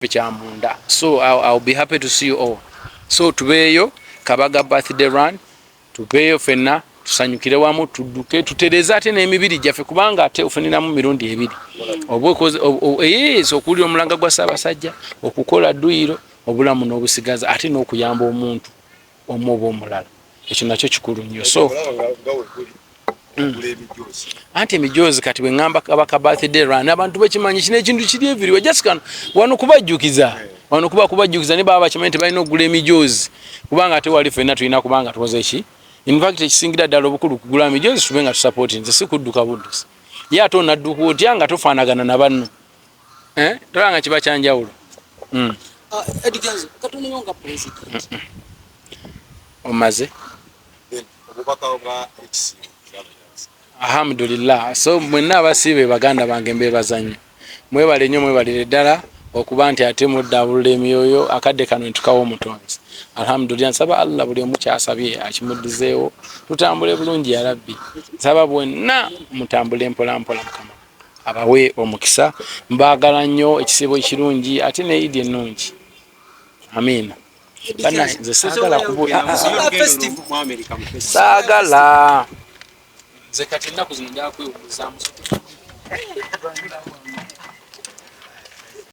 Pichamunda. So I'll be happy to see you all. So tubeyo Kabaga birthday run, tubeyo fenna tusanyukire wamu tuduke tutereza ate n'emibiri gyaffe kubanga ate ofuniramu mirundi ebiri. So kuli omulanga gwa Ssaabasajja okukola dduyiro obulamu n'obusigaza ate n'okuyamba omuntu omuba omulala. Ekyo nakyo kikulu nnyo. So anti emijozi kati bwe ngamba Kabaka birthday run abantu bakimanyi kino ekintu kiri everywhere just kan wano kuba kubajjukiza ne baba bakimanyi balina okugula emijozi kubanga ate wali fenna tulina kubanga tukoze eki in fact ekisingira ddala obukulu kugula emijozi tubenga tusupport nze si kudduka buddusi ye ate onadduka otya nga tofaanagana na banno tolanga kiba kyanjawulo. Eddy Kenzo katonnyonga president omaze alhamdulillah. So mwenna abasibe baganda bange mbebazanyo mwebale nnyo mwebalire ddala okuba nti ate muddabulula emyoyo akadde kano ntukawo omutonzi. Alhamdulillah nsaba Allah buli omu kyasabye akimuddizeewo tutambule bulungi ya Rabbi. Nsaba bwenna mutambule mpola mpola Mukama abawe omukisa. Mbaagala nnyo ekisibo ekirungi ate ne Idi ennungi. Amiina. Bana nze saagala saagala nze kati ennaku zino njala kwewunyizaamu.